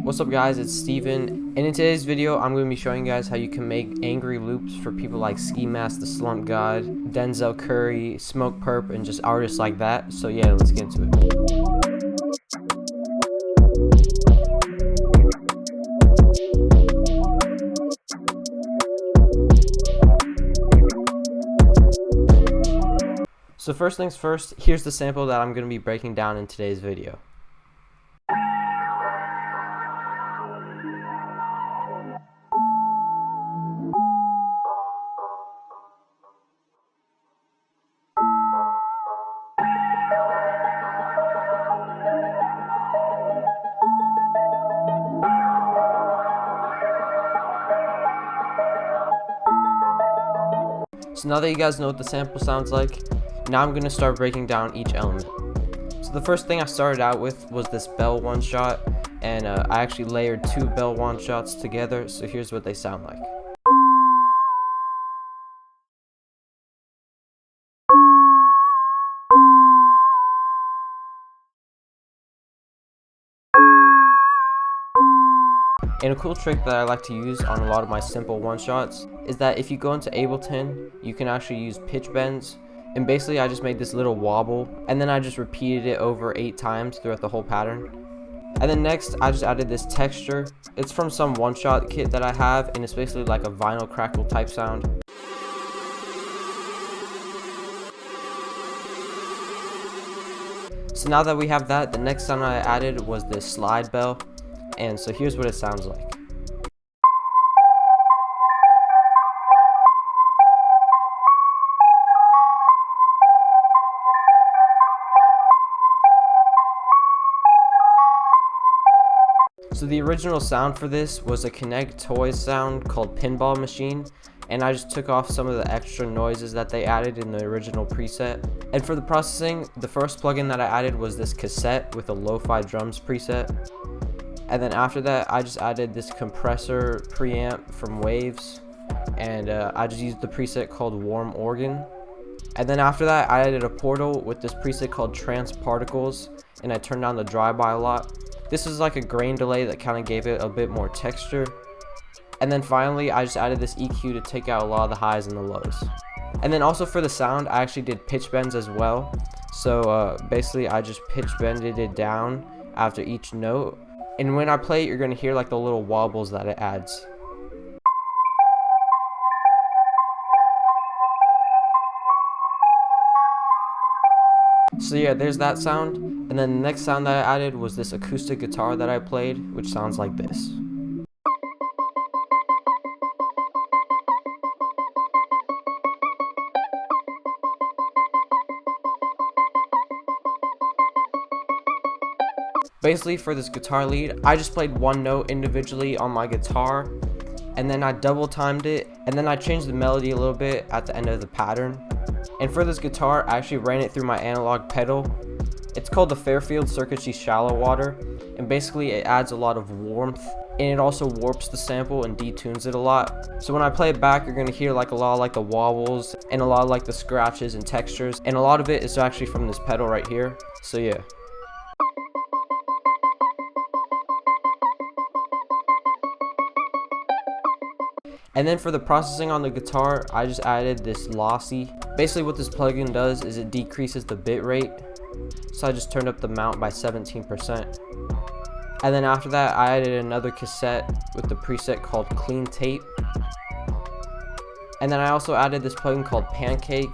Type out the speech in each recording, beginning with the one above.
What's up guys, it's Steven, and in today's video I'm going to be showing you guys how you can make angry loops for people like Ski Mask, the Slump God, Denzel Curry, Smoke Perp, and just artists like that. So yeah, let's get into it. So first things first, here's the sample that I'm going to be breaking down in today's video. So now that you guys know what the sample sounds like, now I'm going to start breaking down each element. So the first thing I started out with was this bell one shot, and I actually layered two bell one shots together, so here's what they sound like. And a cool trick that I like to use on a lot of my simple one shots is that if you go into Ableton, you can actually use pitch bends. And basically I just made this little wobble, and then I just repeated it over 8 times throughout the whole pattern. And then next I just added this texture. It's from some one shot kit that I have, and it's basically like a vinyl crackle type sound. So now that we have that, the next sound I added was this slide bell. And so here's what it sounds like. So the original sound for this was a Connect Toys sound called Pinball Machine, and I just took off some of the extra noises that they added in the original preset. And for the processing, the first plugin that I added was this cassette with a lo-fi drums preset. And then after that, I just added this compressor preamp from Waves, and I just used the preset called Warm Organ. And then after that, I added a portal with this preset called Trans Particles, and I turned down the drive-by a lot. This is like a grain delay that kind of gave it a bit more texture. And then finally, I just added this EQ to take out a lot of the highs and the lows. And then also for the sound, I actually did pitch bends as well. So basically, I just pitch bended it down after each note. And when I play it, you're going to hear like the little wobbles that it adds. So yeah, there's that sound. And then the next sound that I added was this acoustic guitar that I played, which sounds like this. Basically for this guitar lead, I just played one note individually on my guitar, and then I double timed it, and then I changed the melody a little bit at the end of the pattern. And for this guitar, I actually ran it through my analog pedal. It's called the Fairfield Circuitry Shallow Water, and basically it adds a lot of warmth, and it also warps the sample and detunes it a lot. So when I play it back, you're going to hear like a lot of like the wobbles and a lot of like the scratches and textures, and a lot of it is actually from this pedal right here. So yeah. And then for the processing on the guitar, I just added this lossy. Basically what this plugin does is it decreases the bit rate. So I just turned up the mount by 17%. And then after that, I added another cassette with the preset called Clean Tape. And then I also added this plugin called Pancake.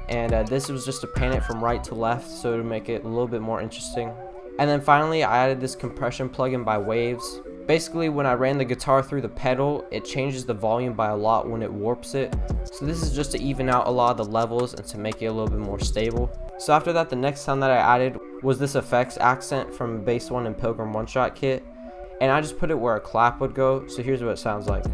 And this was just to pan it from right to left, so to make it a little bit more interesting. And then finally, I added this compression plugin by Waves. Basically, when I ran the guitar through the pedal, it changes the volume by a lot when it warps it. So this is just to even out a lot of the levels and to make it a little bit more stable. So after that, the next sound that I added was this effects accent from Bass One and Pilgrim One Shot Kit. And I just put it where a clap would go, so here's what it sounds like.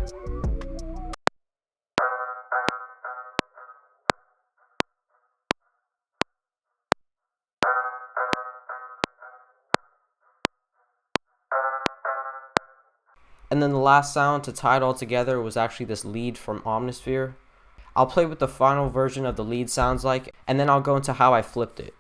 And then the last sound to tie it all together was actually this lead from Omnisphere. I'll play what the final version of the lead sounds like, and then I'll go into how I flipped it.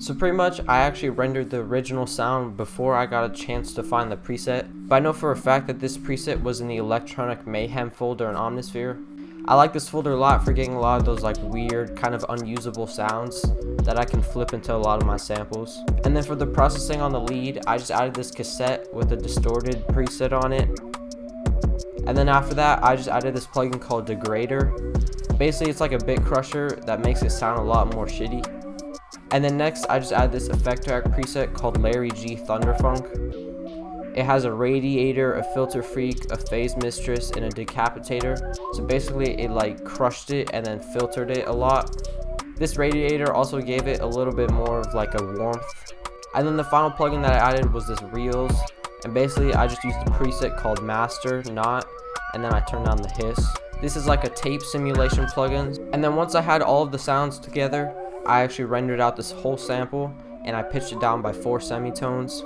So pretty much I actually rendered the original sound before I got a chance to find the preset, but I know for a fact that this preset was in the Electronic Mayhem folder in Omnisphere. I like this folder a lot for getting a lot of those like weird kind of unusable sounds that I can flip into a lot of my samples. And then for the processing on the lead, I just added this cassette with a distorted preset on it. And then after that, I just added this plugin called Degrader. Basically it's like a bit crusher that makes it sound a lot more shitty. And then next, I just added this effect track preset called Larry G Thunderfunk. It has a radiator, a filter freak, a phase mistress, and a decapitator. So basically, it like crushed it and then filtered it a lot. This radiator also gave it a little bit more of like a warmth. And then the final plugin that I added was this Reels. And basically, I just used the preset called Master, Not, and then I turned down the hiss. This is like a tape simulation plugin. And then once I had all of the sounds together, I actually rendered out this whole sample and I pitched it down by 4 semitones.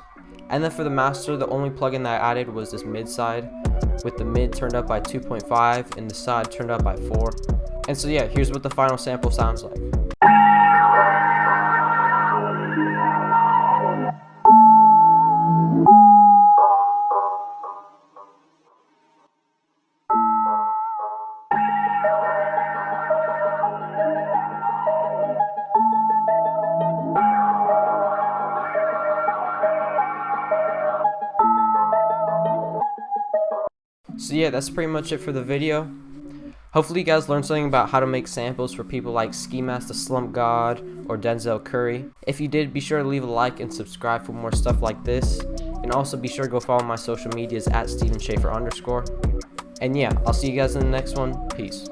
And then for the master, the only plugin that I added was this mid side, with the mid turned up by 2.5 and the side turned up by 4. And so yeah, here's what the final sample sounds like. So yeah, that's pretty much it for the video. Hopefully you guys learned something about how to make samples for people like Ski Mask, Slump God, or Denzel Curry. If you did, be sure to leave a like and subscribe for more stuff like this. And also be sure to go follow my social medias at StevenSchaefer_. And yeah, I'll see you guys in the next one. Peace.